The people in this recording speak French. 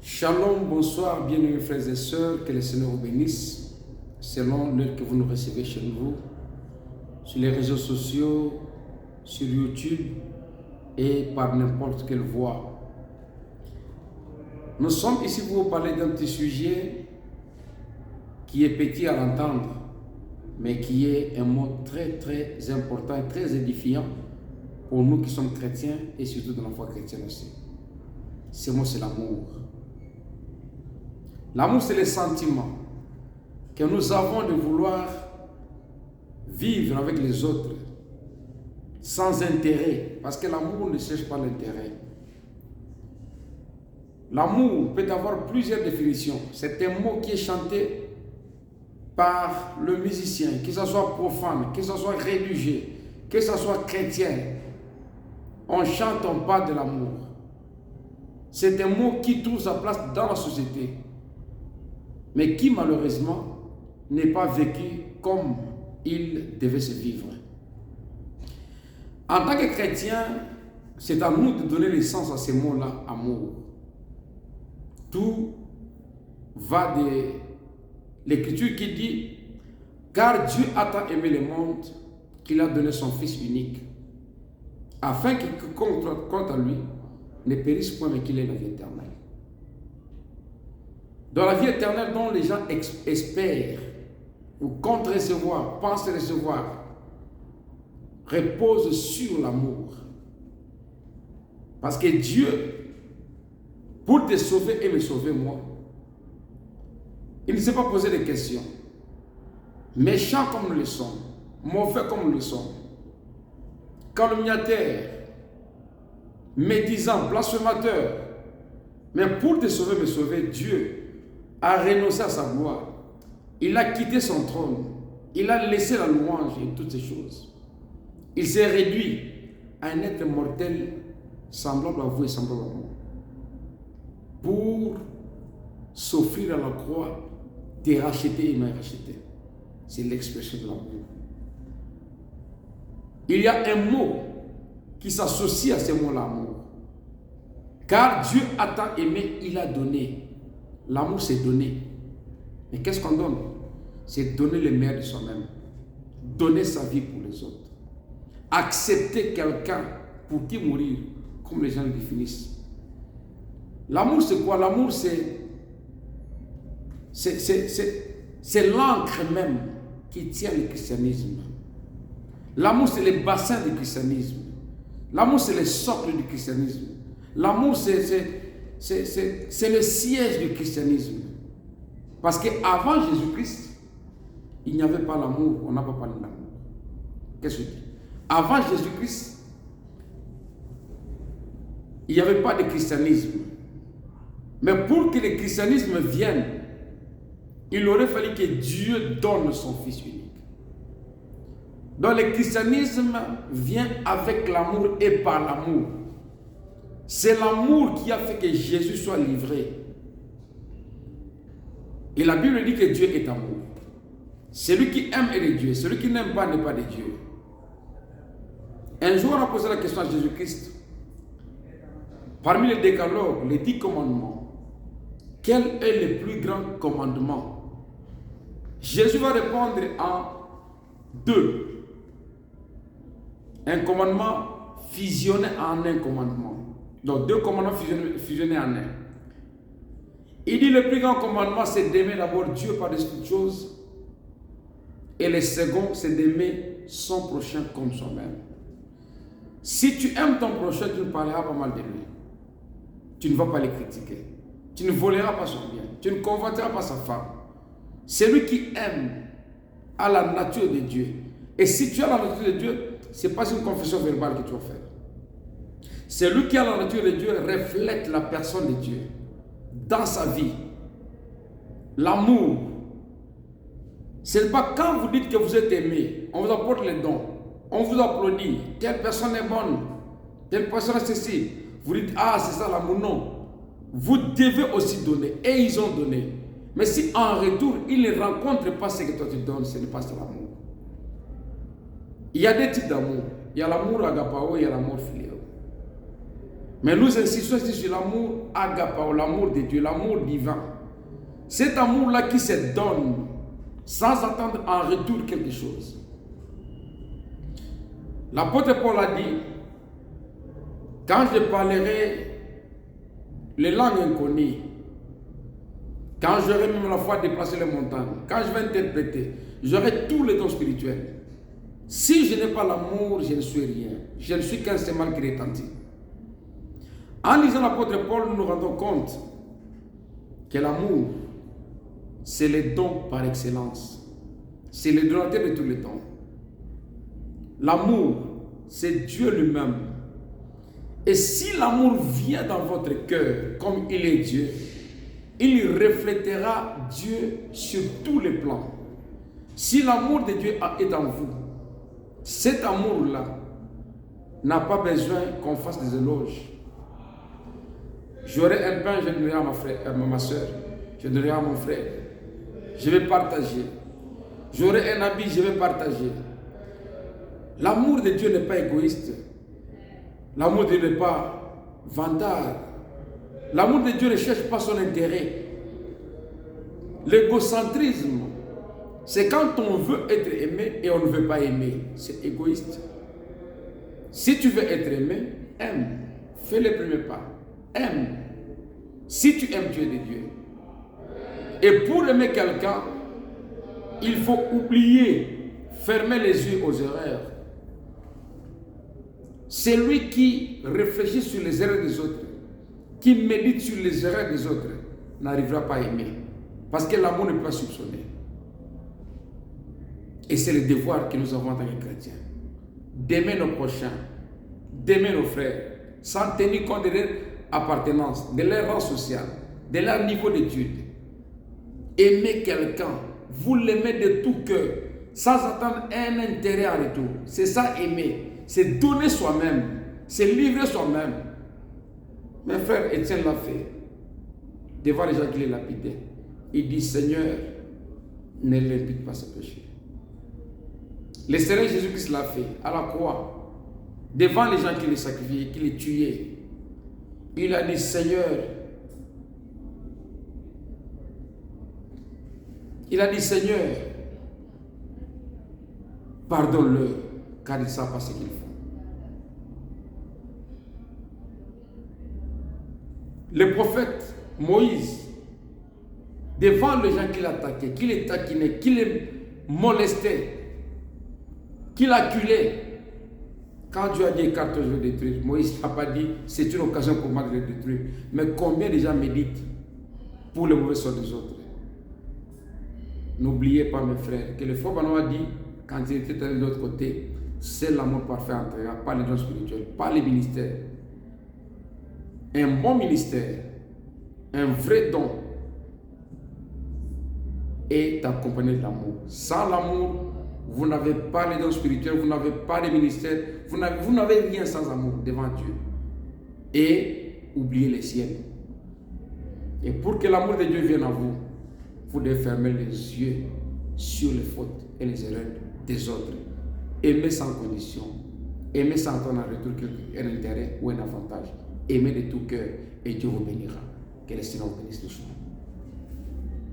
Shalom, bonsoir, bien-aimés frères et sœurs, que le Seigneur vous bénisse, selon l'heure que vous nous recevez chez nous, sur les réseaux sociaux, sur YouTube et par n'importe quelle voie. Nous sommes ici pour vous parler d'un petit sujet qui est petit à l'entendre, mais qui est un mot très important et très édifiant pour nous qui sommes chrétiens et surtout dans la foi chrétienne aussi. Ce mot, c'est l'amour. L'amour, c'est le sentiment que nous avons de vouloir vivre avec les autres sans intérêt, parce que l'amour ne cherche pas l'intérêt. L'amour peut avoir plusieurs définitions. C'est un mot qui est chanté par le musicien, que ce soit profane, que ce soit religieux, que ce soit chrétien. On chante, on parle de l'amour. C'est un mot qui trouve sa place dans la société, mais qui malheureusement n'est pas vécu comme il devait se vivre. En tant que chrétien, c'est à nous de donner le sens à ces mots-là, amour. Tout va de l'Écriture qui dit « Car Dieu a tant aimé le monde qu'il a donné son Fils unique, afin que quant à lui ne périsse point, mais qu'il ait la vie éternelle. » Dans la vie éternelle dont les gens espèrent ou comptent recevoir, pensent recevoir, repose sur l'amour. Parce que Dieu, pour te sauver et me sauver moi, il ne s'est pas posé de questions. Méchants comme nous le sommes, mauvais comme nous le sommes, calomniateurs, médisants, blasphémateurs, mais pour te sauver, me sauver, Dieu a renoncé à sa gloire. Il a quitté son trône. Il a laissé la louange et toutes ces choses. Il s'est réduit à un être mortel semblable à vous et semblable à moi, pour s'offrir à la croix, te racheter et me racheter. C'est l'expression de l'amour. Il y a un mot qui s'associe à ce mot l'amour. Car Dieu a tant aimé, il a donné. L'amour, c'est donner. Mais qu'est-ce qu'on donne? C'est donner le meilleur de soi-même. Donner sa vie pour les autres. Accepter quelqu'un pour qui mourir, comme les gens le définissent. L'amour, c'est quoi? L'amour, c'est l'encre même qui tient le christianisme. L'amour, c'est le bassin du christianisme. L'amour, c'est le socle du christianisme. L'amour, c'est le siège du christianisme. Parce qu'avant Jésus-Christ, il n'y avait pas l'amour. On n'a pas parlé d'amour. Qu'est-ce que je dis? Avant Jésus-Christ, il n'y avait pas de christianisme. Mais pour que le christianisme vienne, il aurait fallu que Dieu donne son Fils unique. Donc le christianisme vient avec l'amour et par l'amour. C'est l'amour qui a fait que Jésus soit livré. Et la Bible dit que Dieu est amour. Celui qui aime est de Dieu. Celui qui n'aime pas n'est pas de Dieu. Un jour, on a posé la question à Jésus-Christ. Parmi les décalogues, les 10 commandements, quel est le plus grand commandement? Jésus va répondre en 2. Un commandement fusionné en un commandement. Donc 2 commandements fusionnés en un. Il dit le plus grand commandement, c'est d'aimer d'abord Dieu par-dessus toutes choses. Et le second, c'est d'aimer son prochain comme soi-même. Si tu aimes ton prochain, tu ne parleras pas mal de lui. Tu ne vas pas le critiquer. Tu ne voleras pas son bien. Tu ne convoiteras pas sa femme. Celui qui aime a la nature de Dieu. Et si tu as la nature de Dieu, ce n'est pas une confession verbale que tu vas faire. Celui qui a la nature de Dieu reflète la personne de Dieu dans sa vie. L'amour. Ce n'est pas quand vous dites que vous êtes aimé, on vous apporte les dons, on vous applaudit, telle personne est bonne, telle personne est ceci. Vous dites, ah c'est ça l'amour. Non. Vous devez aussi donner. Et ils ont donné. Mais si en retour, ils ne rencontrent pas ce que toi tu donnes, ce n'est pas de l'amour. Il y a des types d'amour. Il y a l'amour agapao, il y a l'amour philéo. Mais nous insistons ici sur l'amour agapao, l'amour de Dieu, l'amour divin. Cet amour-là qui se donne sans attendre en retour quelque chose. L'apôtre Paul a dit, quand je parlerai les langues inconnues, quand j'aurai même la foi déplacer les montagnes, quand je vais interpréter, j'aurai tous les dons spirituels. Si je n'ai pas l'amour, je ne suis rien. Je ne suis qu'un sémal qui retentit. En lisant l'apôtre Paul, nous nous rendons compte que l'amour, c'est le don par excellence. C'est le donateur de tous les dons. L'amour, c'est Dieu lui-même. Et si l'amour vient dans votre cœur, comme il est Dieu, il reflètera Dieu sur tous les plans. Si l'amour de Dieu est en vous, cet amour-là n'a pas besoin qu'on fasse des éloges. J'aurai un pain, je donnerai à ma soeur, je donnerai à mon frère. Je vais partager. J'aurai un habit, je vais partager. L'amour de Dieu n'est pas égoïste. L'amour de Dieu n'est pas vantard. L'amour de Dieu ne cherche pas son intérêt. L'égocentrisme, c'est quand on veut être aimé et on ne veut pas aimer. C'est égoïste. Si tu veux être aimé, aime. Fais le premier pas. Aime. Si tu aimes, tu es de Dieu. Et pour aimer quelqu'un, il faut oublier, fermer les yeux aux erreurs. C'est lui qui réfléchit sur les erreurs des autres, qui médite sur les erreurs des autres, n'arrivera pas à aimer. Parce que l'amour ne peut pas soupçonner. Et c'est le devoir que nous avons en tant que chrétiens. D'aimer nos prochains, d'aimer nos frères, sans tenir compte de leur appartenance, de leur rang social, de leur niveau d'études. Aimer quelqu'un, vous l'aimez de tout cœur, sans attendre un intérêt en retour. C'est ça aimer. C'est donner soi-même, c'est livrer soi-même. Mes frères, Étienne l'a fait. Devant les gens qui les lapidaient. Il dit, Seigneur, ne l'impute pas ce péché. Le Seigneur Jésus-Christ l'a fait à la croix. Devant les gens qui les sacrifiaient, qui les tuaient. Il a dit, Seigneur, pardonne-leur, car ils ne savent pas ce qu'ils font. Le prophète Moïse, devant les gens qui l'attaquaient, qui les taquinaient, qui les molestaient, qui l'acculaient, quand Dieu a dit écarte, je vais détruire, Moïse n'a pas dit c'est une occasion pour moi de les détruire. Mais combien de gens méditent pour le mauvais sort des autres? N'oubliez pas, mes frères, que le faux Benoît a dit, quand il était de l'autre côté, c'est l'amour parfait entre eux, pas les dons spirituels, pas les ministères. Un bon ministère, un vrai don est accompagné de l'amour. Sans l'amour, vous n'avez pas les dons spirituels, vous n'avez pas les ministères, vous n'avez rien sans amour devant Dieu. Et oubliez les ciels. Et pour que l'amour de Dieu vienne à vous, vous devez fermer les yeux sur les fautes et les erreurs des autres. Aimer sans condition. Aimer sans attendre en retour un intérêt ou un avantage. Aimez de tout cœur et Dieu vous bénira. Que le Seigneur vous bénisse tous.